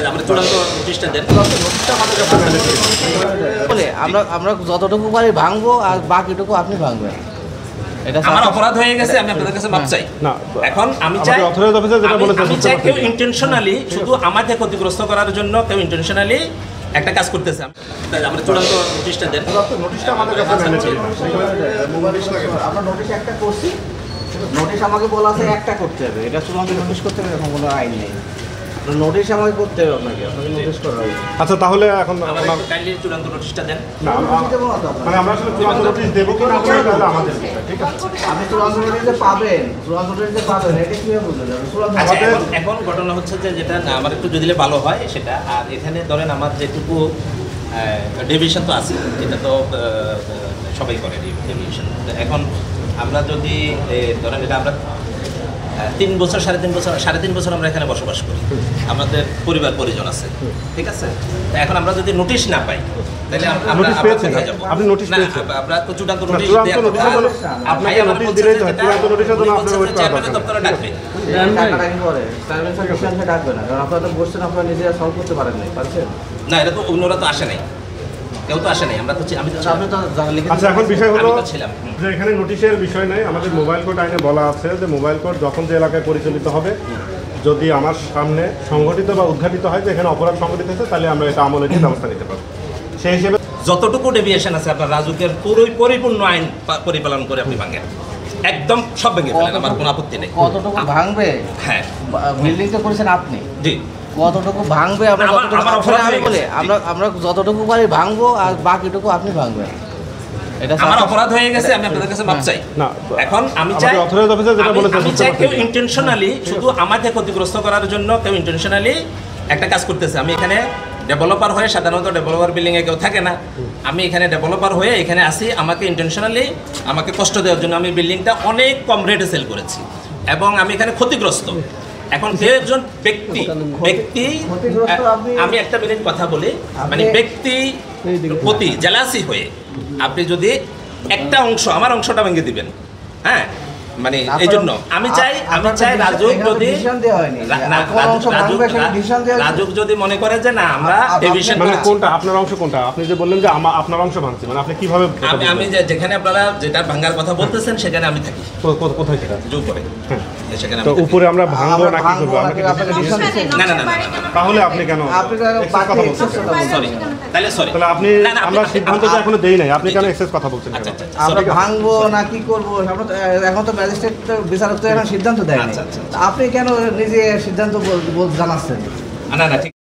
আমরা চূড়ান্ত নোটিশটা দেন। বলে আমরা যতটুকু পারি ভাঙবো আর বাকিটুকু আপনি ভাঙবেন। এটা আমার অপরাধ হয়ে গেছে, আমি আপনাদের কাছে মাপ চাই। না, এখন আমি চাই অথরাইজড অফিসার যেটা বলেছেন আমি চাই কেউ ইন্টেনশনালি শুধু আমাকে ক্ষতিগ্রস্ত করার জন্য কেউ ইন্টেনশনালি একটা কাজ করতেছে। আমরা চূড়ান্ত নোটিশটা দেন। নোটিশটা আমাদের কাছে মেনে চলি না। আমরা নোটিশ একটা করছি, নোটিশ আমাকে বলা আছে একটা করতে হবে, এটা চূড়ান্ত নোটিশ করতে হবে, এরকম কোনো আইন নেই। নোটিশ আমাকে করতে হবে, আপনাকে নোটিশ করা হবে। আচ্ছা, তাহলে এখন কাইন্ডলি চূড়ান্ত নোটিশটা দেন। না, মানে আমরা আসলে চূড়ান্ত নোটিশ দেবো কিনা তাহলে আমাদের ঠিক আছে। আপনি চূড়ান্ত নোটিশে পাবেন, চূড়ান্ত নোটিশে পাবেন, এটা কিভাবে বুঝতে যাবে? চূড়ান্ত আচ্ছা, এখন ঘটনা হচ্ছে যে যেটা আমার একটু যদি ভালো হয় সেটা, আর এখানে ধরেন আমার যেটুকু ডেভিয়েশন তো আছে, এটা তো সবাই করে ডেভিয়েশন। এখন আমরা যদি ধরেন এটা আমরা 3 বছর 3.5 বছর আমরা এখানে বসবাস করি, আমাদের পরিবার পরিজন আছে, ঠিক আছে। এখন আমরা যদি নোটিশ না পাই তাহলে আমরা কোথায় যাব? আপনি নোটিশ পেয়েছেন? আমরা তো চূড়ান্ত নোটিশ আপনাকে নোটিশ দিলেই তো চূড়ান্ত নোটিশের জন্য আপনার ওয়েট করা চেয়ারম্যানের দপ্তরে ডাকবে। টাকাটা কি করে? সার্ভিসের ডিসিশনটা ডাকবে না, কারণ আপনারা তো বসছেন, আপনারা নিজেরা সলভ করতে পারেন নাই, পারছেন না, এটা তো অন্যরা তো আসে নাই, কেউ তো আসে নাই, আমরা তো আমি তো আপনি তো লিখে আচ্ছা, এখন বিষয় হলো আমি তো ছিলাম। যে এখানে নোটিশের বিষয় নাই, আমাদের মোবাইল কোড আইনে বলা আছে যে মোবাইল কোড যখন যে এলাকায় পরিচালিত হবে, যদি আমার সামনে সংগঠিত বা উদ্ঘাটিত হয় যে এখানে অপরাধ সংগঠিত হয়েছে, তাহলে আমরা এটা আমলে নিয়ে ব্যবস্থা নিতে পারবো। সেই হিসেবে যতটুকু ডেভিয়েশন আছে আপনার রাজুকের পরিপূর্ণ আইন পরিপালন করে আপনি ভাঙেন, একদম সব ভেঙে ফেলেন, আমার কোনো আপত্তি নেই। কতটুকু ভাঙবে? হ্যাঁ, বিল্ডিং তো করেছেন আপনি, জি। কতটুকু ভাঙবে? আমরা আমরা যতটুকু পারি ভাঙবো আর বাকিটুকু আপনি ভাঙবেন। এটা আমার অপরাধ হয়ে গেছে, আমি আপনাদের কাছে মাপ চাই। না, এখন আমি চাই অথরাইজড অফিসার যেটা বলেছেন আমি চাই কেউ ইন্টেনশনালি শুধু আমাকে ক্ষতিগ্রস্ত করার জন্য কেউ ইন্টেনশনালি একটা কাজ করতেছে। আমি এখানে ডেভেলপার হয়ে, সাধারণত ডেভেলপার বিল্ডিংয়ে কেউ থাকে না, আমি এখানে ডেভেলপার হয়ে এখানে আসি, আমাকে ইন্টেনশনালি আমাকে কষ্ট দেওয়ার জন্য আমি বিল্ডিংটা অনেক কম রেটে সেল করেছি এবং আমি এখানে ক্ষতিগ্রস্ত। এখন কেউ একজন ব্যক্তি আমি একটা মিনিট কথা বলি, মানে ব্যক্তি প্রতি জেলাসি হয়ে আপনি যদি একটা অংশ, আমার অংশটা ভেঙে দিবেন, হ্যাঁ, মানে এই জন্য আমি চাই রাজুক যদি রাজুক যদি মনে করে যে না আমরা ডেভিশন মানে কোনটা আপনার অংশ, কোনটা আপনি যে বললেন যে আপনার অংশ ভাঙছে, মানে আপনি কিভাবে? আমি যেখানে আপনারা যেটা ভাঙার কথা বলতেছেন সেখানে আমি থাকি। কোথায় সেটা? উপরে। সেখানে তো উপরে আমরা ভাঙবো না কি করবো? না, তাহলে আপনি কেন কথা বলছেন? সরি, তাহলে আপনি আমরা সিদ্ধান্ত তো এখনো দেই নাই, আপনি কেন এক্সেস কথা বলছেন? আমরা ভাঙবো না কি করবো এখন তো ম্যাজিস্ট্রেট বিচারক তো এখন সিদ্ধান্ত দেয়। আপনি কেন নিজে সিদ্ধান্ত জানাচ্ছেন? না, ঠিক